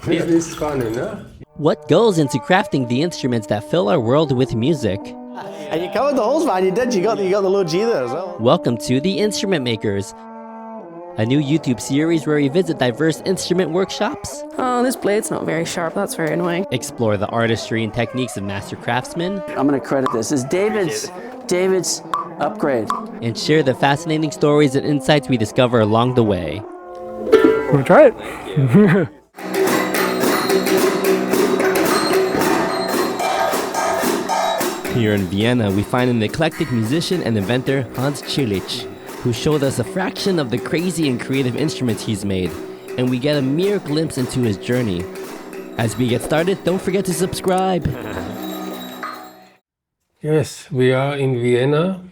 It is funny, no? What goes into crafting the instruments that fill our world with music? And you covered the holes, man. You did. You got the low G there as well. Welcome to The Instrument Makers, a new YouTube series where we visit diverse instrument workshops. Oh, this blade's not very sharp. That's very annoying. Explore the artistry and techniques of master craftsmen. I'm going to credit this as David's upgrade. And share the fascinating stories and insights we discover along the way. We'll try it. Here in Vienna, we find an eclectic musician and inventor, Hans Tschiritsch, who showed us a fraction of the crazy and creative instruments he's made, and we get a mere glimpse into his journey. As we get started, don't forget to subscribe. Yes, we are in Vienna.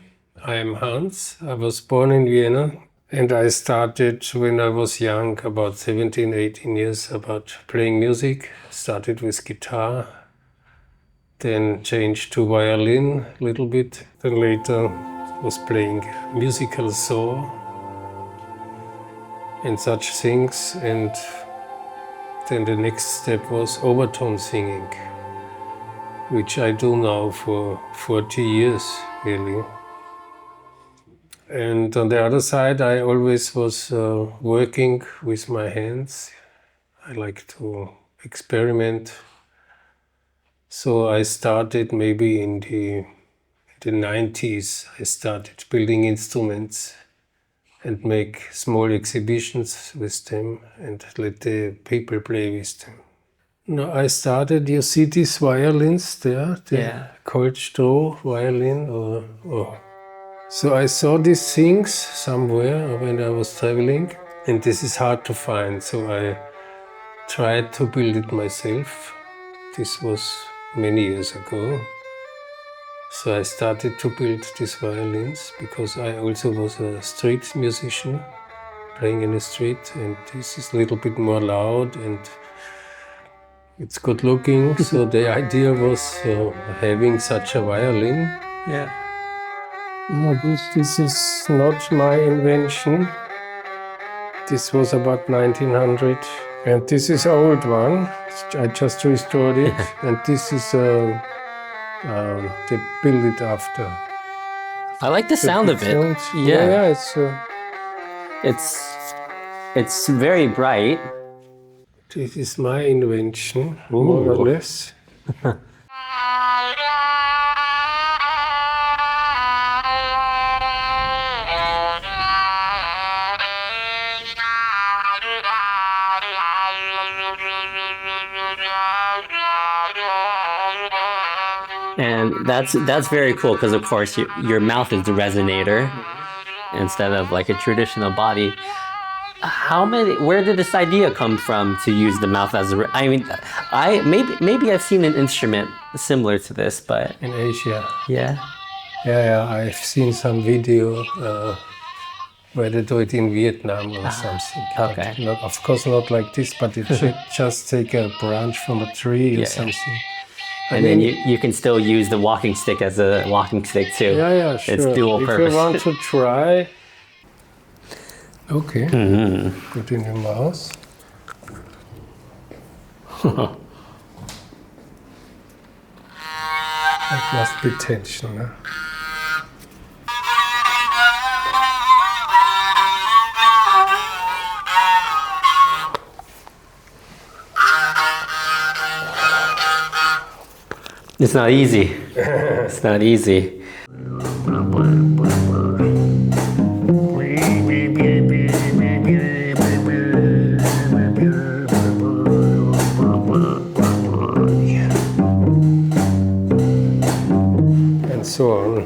I am Hans. I was born in Vienna, and I started when I was young, about 17, 18 years, about playing music. Started with guitar, then changed to violin a little bit. Then later was playing musical saw and such things. And then the next step was overtone singing, which I do now for 40 years, really. And on the other side, I always was working with my hands. I like to experiment. So I started maybe in the 90s. I started building instruments and make small exhibitions with them and let the people play with them. No, I started, you see these violins there? Yeah. Cold straw violin or So I saw these things somewhere when I was traveling, and this is hard to find, so I tried to build it myself. This was many years ago. So I started to build these violins because I also was a street musician, playing in the street, and this is a little bit more loud and it's good looking. So the idea was having such a violin. Yeah. No, this is not my invention. This was about 1900, and this is an old one. I just restored it, and this is they built it after. I like the sound of it. Yeah, It's very bright. This is my invention, more or less. And that's very cool because, of course, your mouth is the resonator instead of like a traditional body. Where did this idea come from to use the mouth as a? I mean, maybe I've seen an instrument similar to this, but In Asia. yeah. Yeah, I've seen some video where they do it in Vietnam or something. Okay. But not, of course not like this, but it should just take a branch from a tree or something. And then you can still use the walking stick as a walking stick too. Yeah, sure. It's dual purpose. If you want to try, okay, put in your mouth. That must be tension, huh? It's not easy. It's not easy. And so on.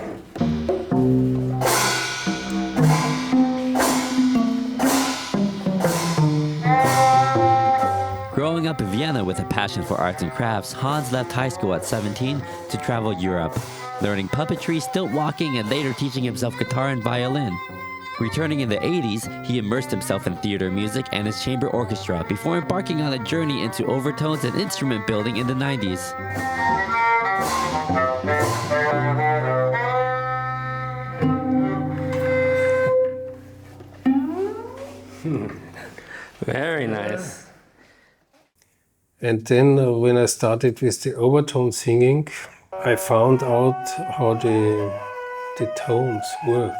Growing up in Vienna with a passion for arts and crafts, Hans left high school at 17 to travel Europe, learning puppetry, stilt walking, and later teaching himself guitar and violin. Returning in the 80s, he immersed himself in theater music and his chamber orchestra before embarking on a journey into overtones and instrument building in the 90s. Very nice. And then when I started with the overtone singing, I found out how the tones work.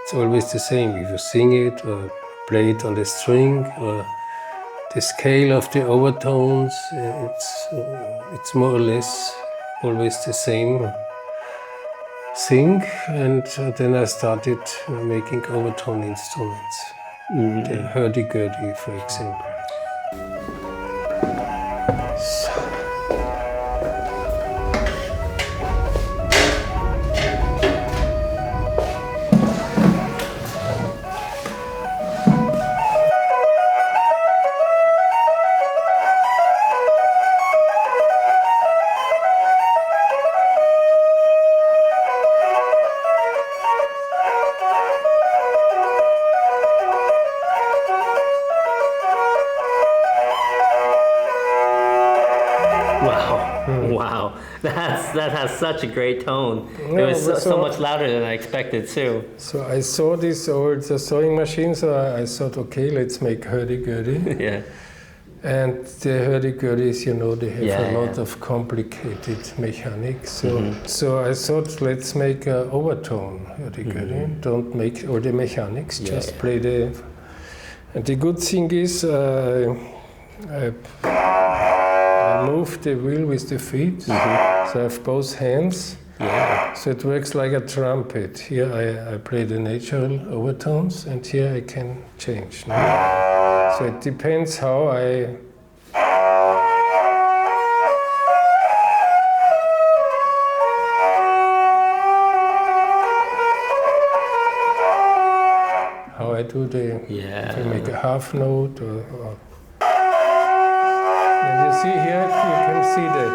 It's always the same. If you sing it or play it on the string or the scale of the overtones, it's more or less always the same thing. And then I started making overtone instruments. The Hurdy-Gurdy, for example. Wow, that has such a great tone. It was so much louder than I expected too. So I saw this old sewing machine, so I thought, okay, let's make hurdy-gurdy. Yeah. And the hurdy-gurdys, you know, they have a lot of complicated mechanics. So I thought, let's make an overtone hurdy-gurdy. Don't make all the mechanics, just play the... And the good thing is, I move the wheel with the feet, so I have both hands. So it works like a trumpet. Here I play the natural overtones, and here I can change. So it depends how I do the, if I make a half note or and you see here, you can see that.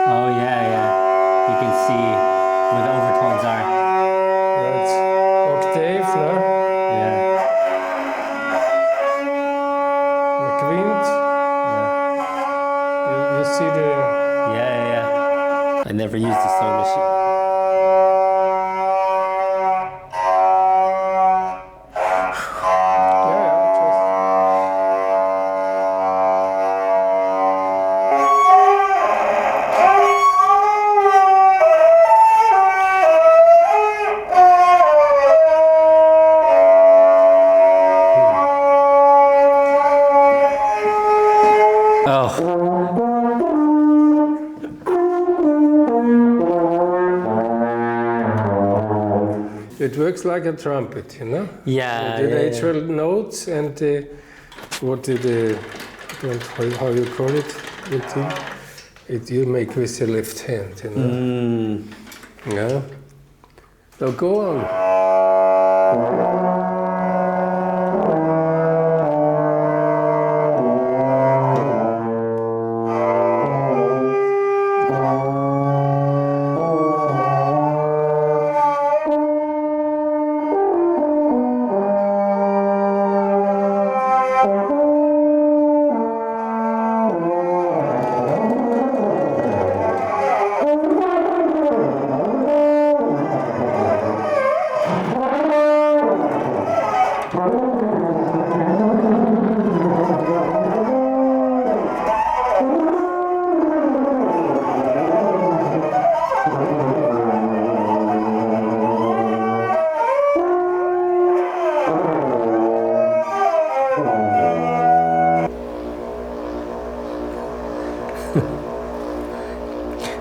Oh yeah. You can see where the overtones are. That's octave, no? Yeah. The quint. You see the... Yeah. I never used the sewing machine. It works like a trumpet, you know? Yeah. The natural notes and how you call it? It you make with the left hand, you know? Yeah. So go on.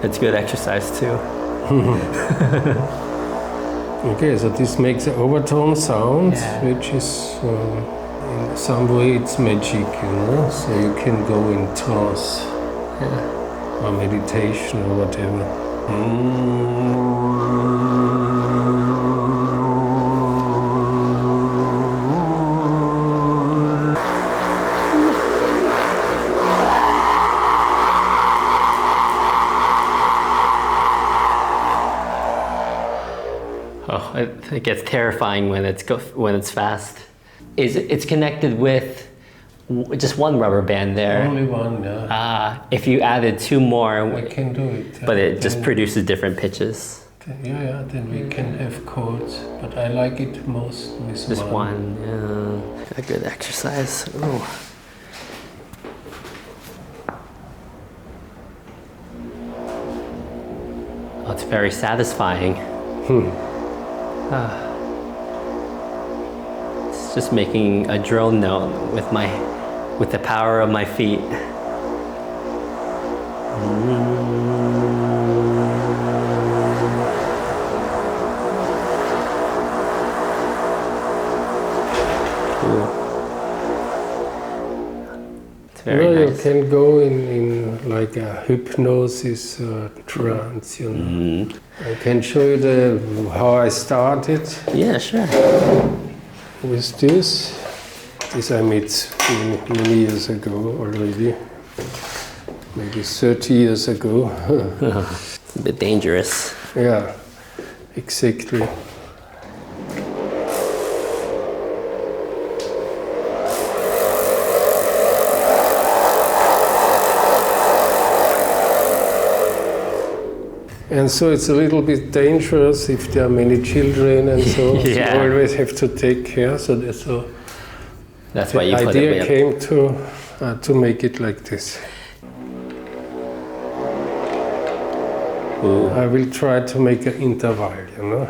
It's good exercise too. Okay, so this makes an overtone sound, which is in some way it's magic, you know. So you can go in trance or meditation or whatever. Oh, it gets terrifying when it's fast. It's connected with just one rubber band there. Only one, yeah. If you added two more, I can do it. but it just produces different pitches. Yeah, then we can have chords, but I like it most with Just one, yeah. A good exercise. Ooh. Oh, it's very satisfying. It's just making a drone note with the power of my feet. Very nice. You can go in like a hypnosis trance, you know. I can show you how I started. Yeah, sure. With this. This I made many years ago already. Maybe 30 years ago. It's a bit dangerous. Yeah, exactly. And so it's a little bit dangerous if there are many children and so Yeah. you always have to take care. So that's why you put idea it came to make it like this. Ooh. I will try to make an interval, you know.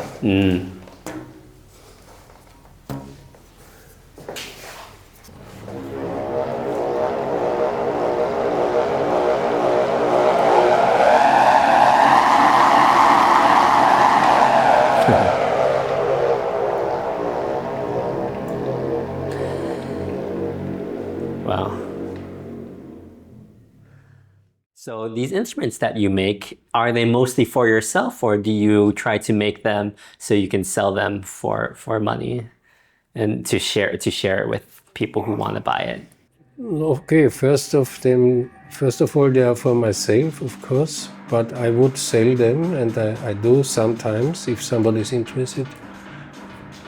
Wow. So these instruments that you make, are they mostly for yourself, or do you try to make them so you can sell them for money and to share it with people who want to buy it? Okay, first of all, they are for myself, of course, but I would sell them, and I do sometimes if somebody is interested.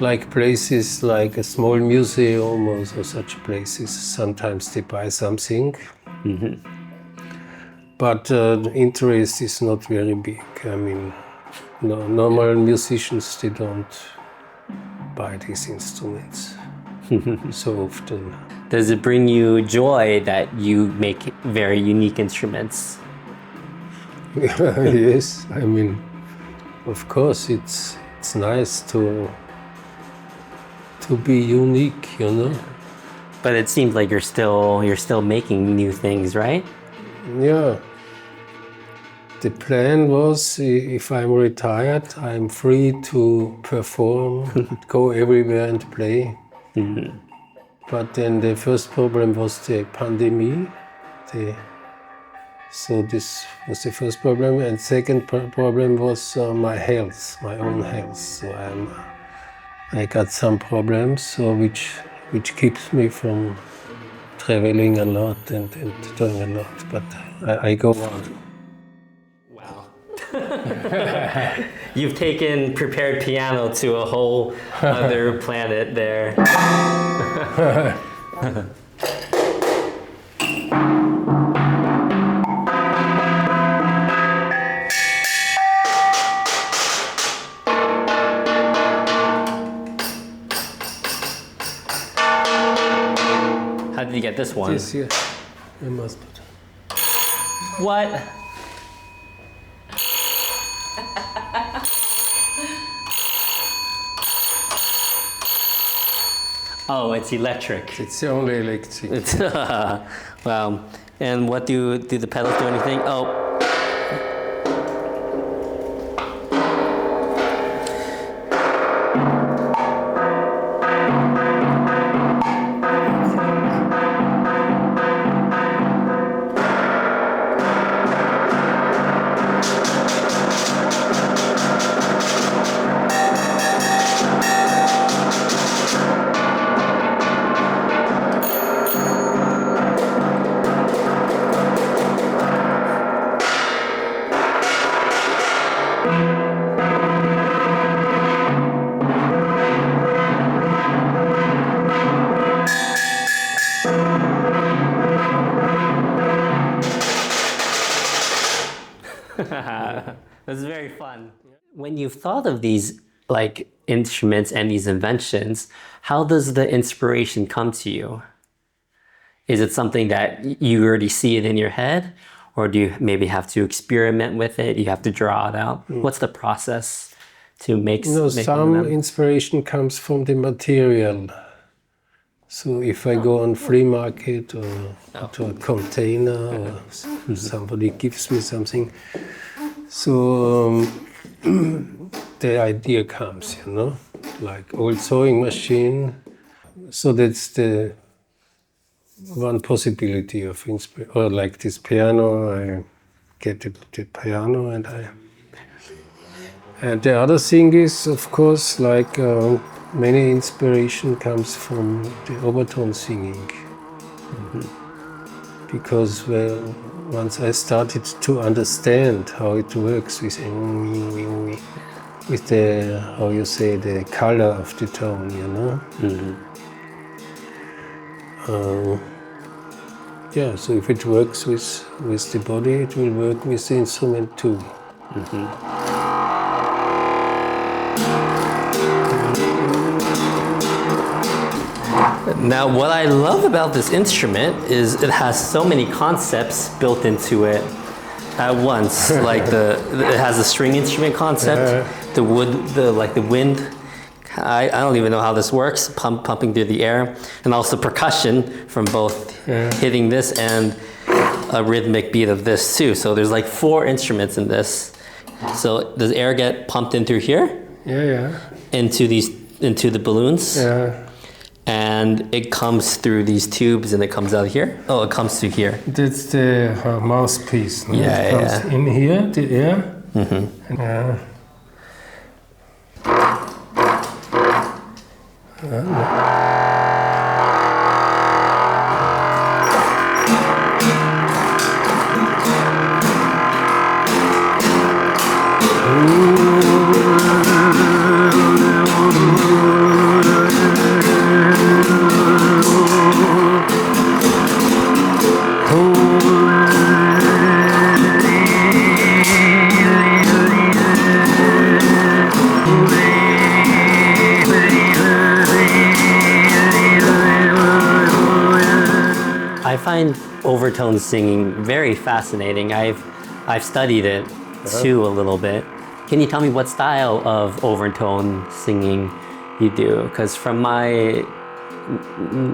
Like places like a small museum or such places, sometimes they buy something. But the interest is not very big. I mean, normal musicians, they don't buy these instruments so often. Does it bring you joy that you make very unique instruments? Yes, I mean, of course, it's nice to be unique, you know. But it seems like you're still making new things, right? Yeah. The plan was, if I'm retired, I'm free to perform, go everywhere and play. But then the first problem was the pandemic. So this was the first problem, and second problem was my health, my own health. So I got some problems, so which keeps me from traveling a lot and doing a lot. But I go on. Wow. You've taken prepared piano to a whole other planet there. How did you get this one? This here, I must put. What? Oh, it's electric. It's only electric. It's wow. And what do the pedals do anything? Oh. This is very fun. When you've thought of these like instruments and these inventions, how does the inspiration come to you? Is it something that you already see it in your head, or do you maybe have to experiment with it? You have to draw it out. What's the process to make? Some inspiration comes from the material. So if I go on free market or to a container or somebody gives me something, so the idea comes, like old sewing machine. So that's the one possibility of inspiration. Or like this piano, I get the piano and the other thing is, of course, like many inspiration comes from the overtone singing. Because once I started to understand how it works with the, how you say, the color of the tone, yeah, so if it works with the body, it will work with the instrument too. Now, what I love about this instrument is it has so many concepts built into it at once. Like it has the string instrument concept, the wood, the wind. I don't even know how this works, pumping through the air, and also percussion from both hitting this and a rhythmic beat of this too. So there's like 4 instruments in this. So does air get pumped in through here? Yeah. Into the balloons? Yeah. And it comes through these tubes and it comes out here? Oh, it comes through here. That's the mouthpiece. No? Yeah, it comes in here, the air. I find overtone singing very fascinating. I've studied it too a little bit. Can you tell me what style of overtone singing you do? Because from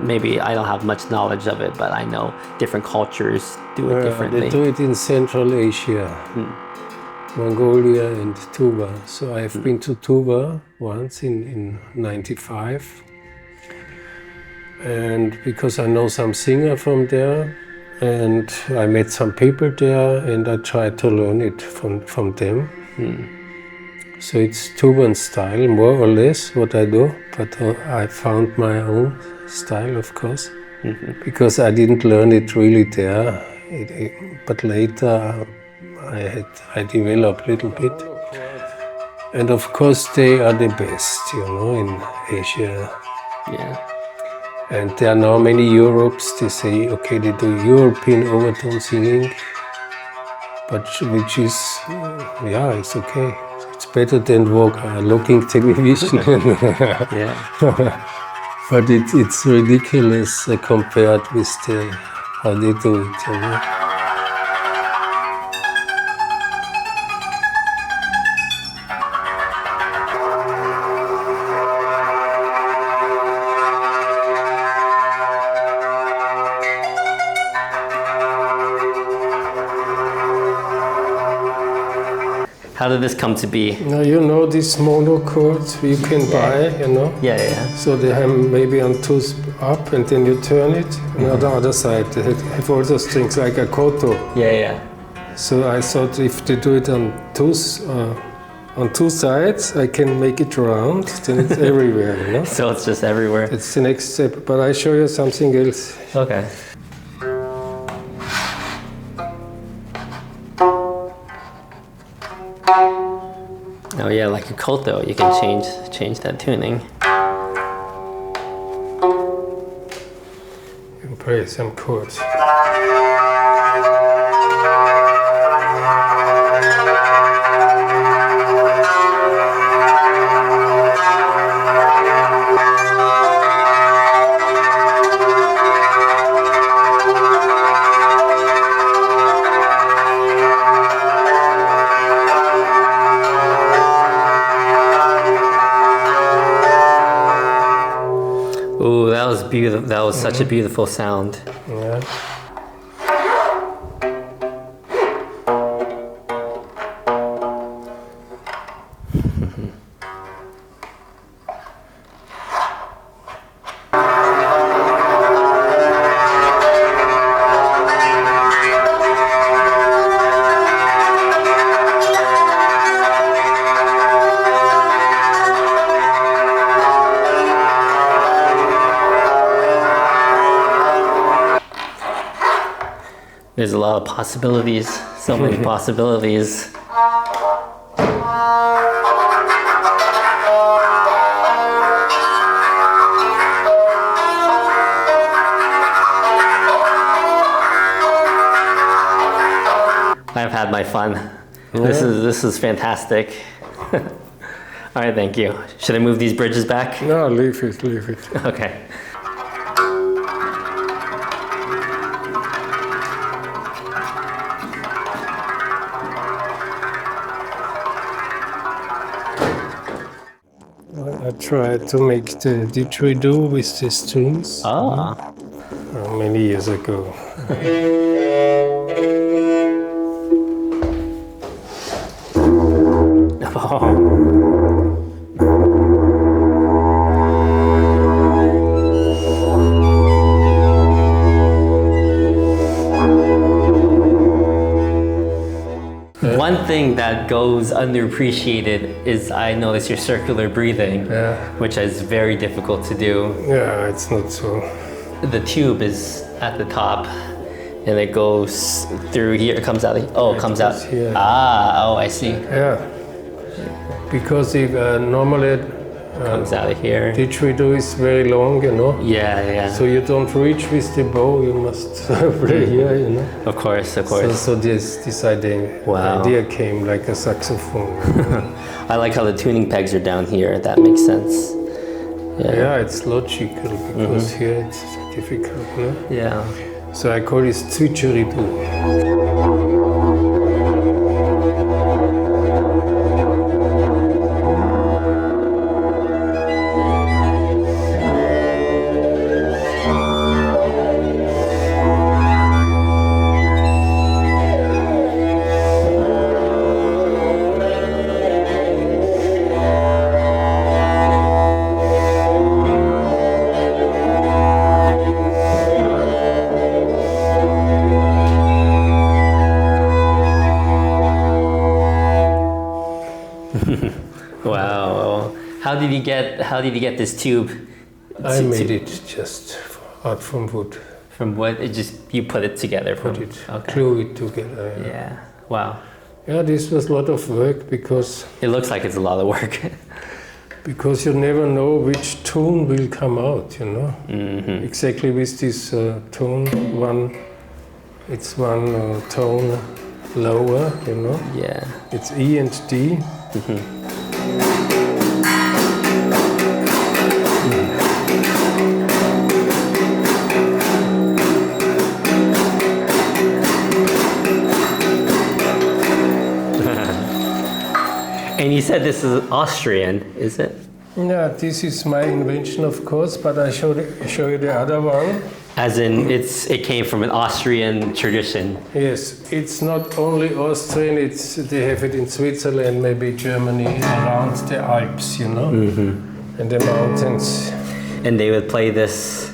maybe I don't have much knowledge of it, but I know different cultures do it differently. They do it in Central Asia, Mongolia and Tuva. So I've been to Tuva once in '95. And because I know some singer from there, and I met some people there, and I tried to learn it from them. So it's Tuvan style, more or less, what I do, but I found my own style, of course, because I didn't learn it really there, but later I developed a little bit. And of course they are the best, in Asia. Yeah. And there are now many Europes, they say, okay, they do European overtone singing, but which is, it's okay. It's better than looking television. Yeah. But it's ridiculous compared with how they do it, How did this come to be? Now these monochords you can buy, Yeah. So they have maybe on 2 up and then you turn it. And on the other side they have also strings like a koto. Yeah. So I thought if they do it on 2 sides, I can make it round, then it's everywhere, So it's just everywhere. It's the next step, but I show you something else. Okay. Oh yeah, like a koto, you can change that tuning. You can play some chords. was beautiful. That was such a beautiful sound. Yeah. There's a lot of possibilities, so many possibilities. I've had my fun. Yeah. This is fantastic. All right, thank you. Should I move these bridges back? No, leave it, leave it. Okay. I tried to make the didgeridoo with the strings many years ago. One thing that goes underappreciated is I notice your circular breathing, which is very difficult to do. Yeah, it's not so. The tube is at the top and it goes through here. It comes out. Oh, it comes out. Here. Ah, oh, I see. Yeah, because if normally Comes out of here. didgeridoo is very long, you know. Yeah, yeah. So you don't reach with the bow. You must play here, you know. Of course, of course. So this idea came like a saxophone. I like how the tuning pegs are down here. That makes sense. Yeah, it's logical because here it's difficult, no? Yeah. So I call it Tschiritoo. Wow. How did you get this tube? I made it just out from wood. From what? It just you put it together from Glue it together. Yeah. Wow. Yeah, this was a lot of work because It looks like it's a lot of work. you never know which tone will come out, you know. Exactly with this tone, it's one tone lower, you know. Yeah. It's E and D. And you said this is Austrian, is it? Yeah, this is my invention, of course, but I show you the other one. As in, it came from an Austrian tradition. Yes, it's not only Austrian, they have it in Switzerland, maybe Germany, around the Alps, you know, and the mountains. And they would play this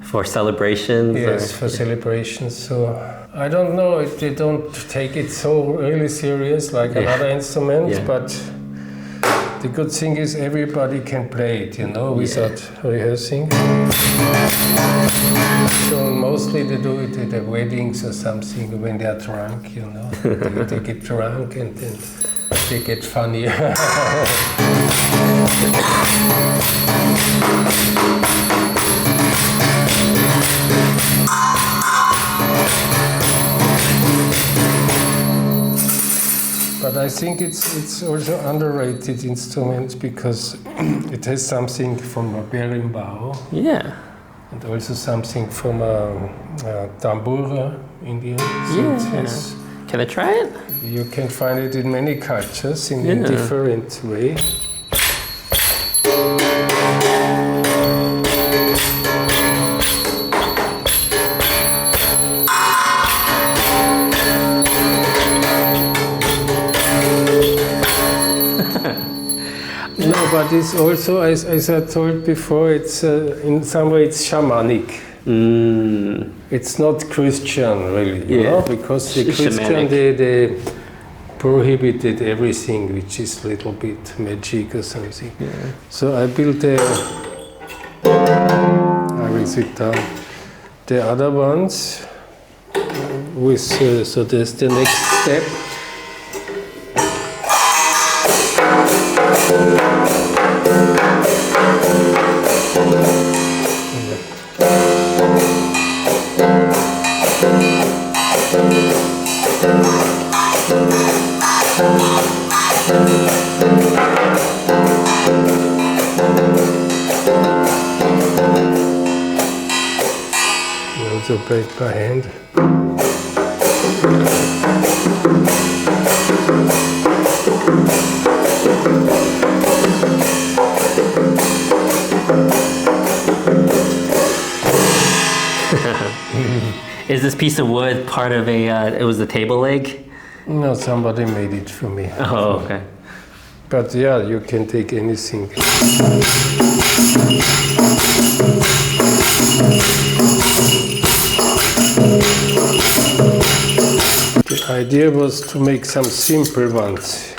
for celebrations? Yes, for celebrations. So I don't know if they don't take it so really serious like another instrument, but the good thing is everybody can play it, you know, without rehearsing. So mostly they do it at the weddings or something when they are drunk, you know. they get drunk and then they get funnier. But I think it's also underrated instrument because it has something from a berimbau. Yeah. And also something from a tambura, Indian. So Can I try it? you can find it in many cultures in different way. No, but it's also, as I told before, it's in some way it's shamanic. It's not Christian, really, you know, because the Christian, they prohibited everything which is a little bit magic or something. Yeah. So I built I will sit down. The other ones with, so there's the next step. Also played by hand. Is this piece of wood part of a, it was the table leg? No, somebody made it for me. Oh, okay. But yeah, you can take anything. The idea was to make some simple ones.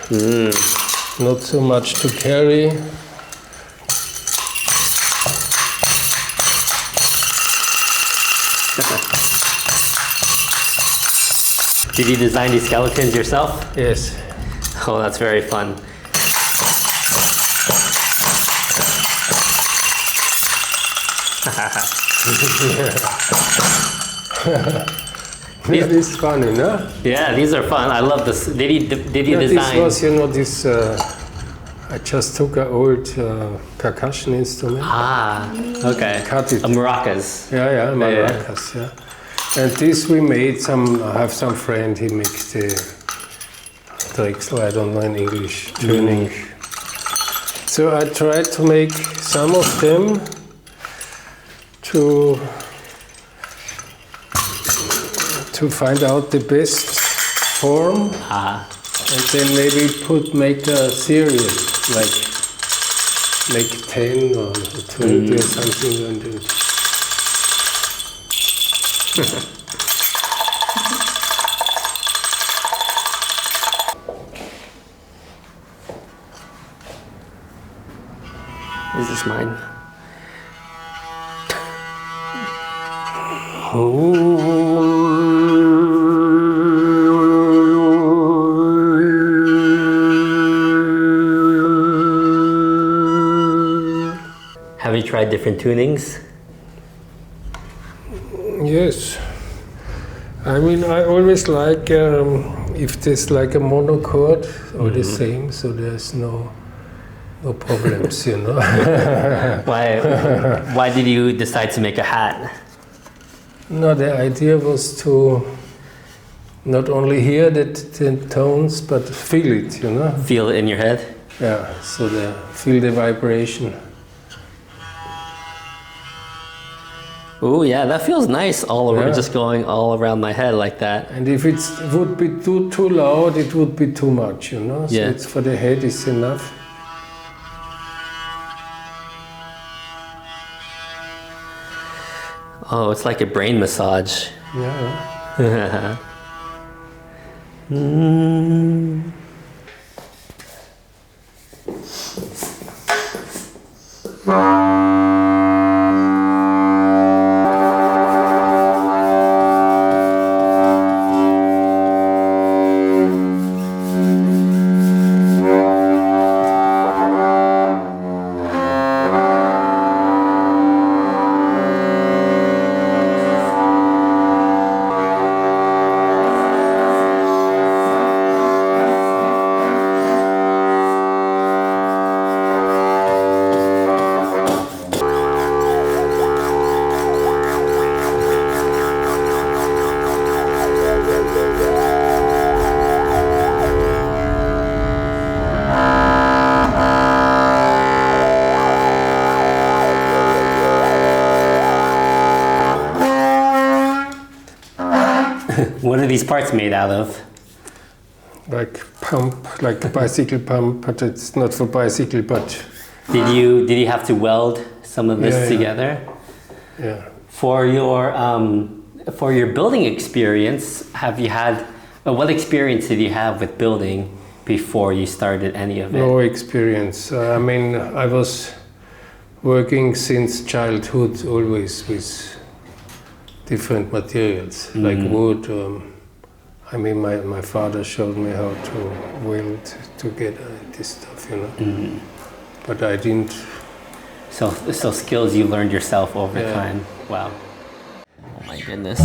Not so much to carry. Did you design these skeletons yourself? Yes. Oh, that's very fun. That is funny, no? Yeah, these are fun. I love this. Did you design? This was, you know, this. I just took an old percussion instrument. Ah, okay. Cut it. Maracas. Yeah, maracas. Yeah. And this we made some. I have some friend. He makes the drexel. I don't know in English. Tuning. So I tried to make some of them to find out the best form, and then maybe make a series like 10 or 20 or something. And Is this mine? Have you tried different tunings? yes, I mean I always like if there's like a monochord or the same, so there's no problems, you know. Why did you decide to make a hat? No, the idea was to not only hear the tones, but feel it, you know. Feel it in your head? Yeah, so feel the vibration. Oh yeah, that feels nice all over, Yeah. just going all around my head like that. And if it would be too loud, it would be too much, you know. So Yeah. it's for the head is enough. Oh, it's like a brain massage. Yeah. What are these parts made out of? like pump, like a bicycle pump, but it's not for bicycle, but... Did you have to weld some of this together? Yeah. For your building experience, have you had... what experience did you have with building before you started any of it? No experience. I mean, I was working since childhood always with different materials, like wood. I mean, my father showed me how to weld together this stuff, you know. But I didn't. So skills you learned yourself over time. Wow. Oh my goodness.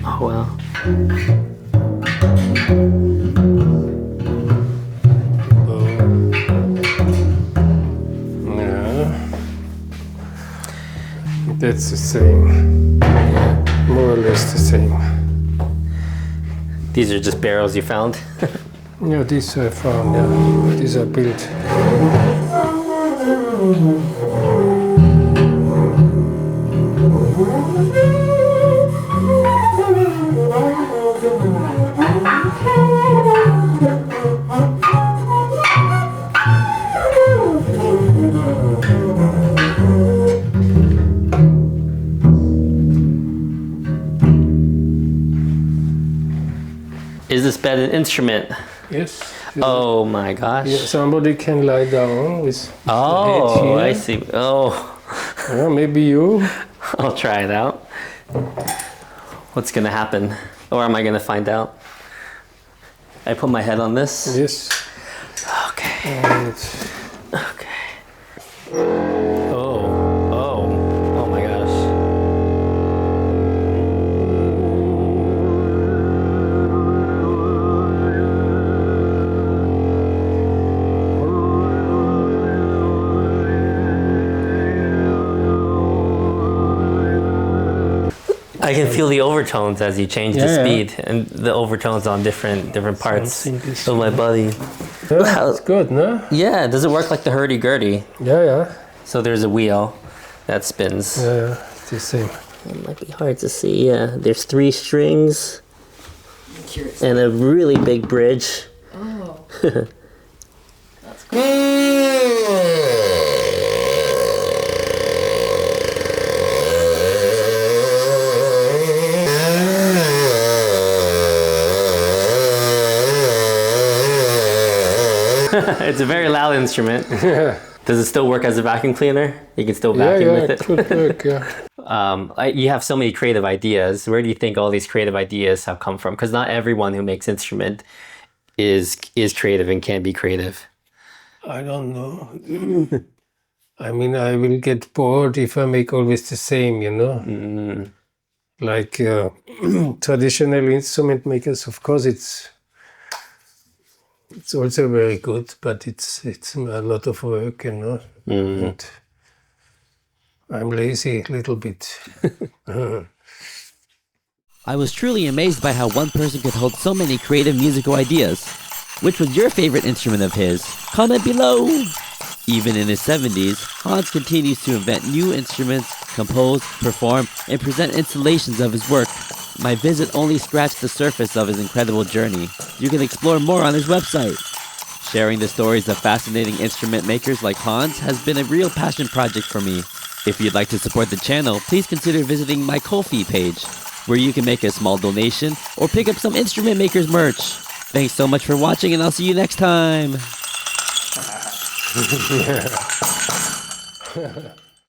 Oh wow. That's the same, more or less the same. These are just barrels you found? Yeah, these I found, yeah. These are built. Is this bed an instrument? Yes. Oh my gosh. Yeah, somebody can lie down with the head Oh, here. I see. Oh, Yeah, maybe you. I'll try it out. What's gonna happen? Or am I gonna find out? I put my head on this? Yes. Okay. And Okay. Oh my gosh. I can feel the overtones as you change the speed, and the overtones on different parts of my body. yeah, it's good, no? Yeah, does it work like the Hurdy-Gurdy? Yeah. So there's a wheel that spins. Yeah, it's the same. It might be hard to see, yeah. There's 3 strings and a really big bridge. Oh. That's cool. It's a very loud instrument. Yeah. Does it still work as a vacuum cleaner? You can still vacuum with it? Yeah, it could work, yeah. You have so many creative ideas. Where do you think all these creative ideas have come from? Because not everyone who makes instrument is creative and can be creative. I don't know. I mean, I will get bored if I make always the same, you know? Like traditional instrument makers, of course, it's also very good, but it's a lot of work, you know. And I'm lazy a little bit. I was truly amazed by how one person could hold so many creative musical ideas. Which was your favorite instrument of his? Comment below! Even in his 70s, Hans continues to invent new instruments, compose, perform, and present installations of his work. My visit only scratched the surface of his incredible journey. You can explore more on his website. Sharing the stories of fascinating instrument makers like Hans has been a real passion project for me. If you'd like to support the channel, please consider visiting my Ko-fi page, where you can make a small donation or pick up some instrument makers merch. Thanks so much for watching, and I'll see you next time.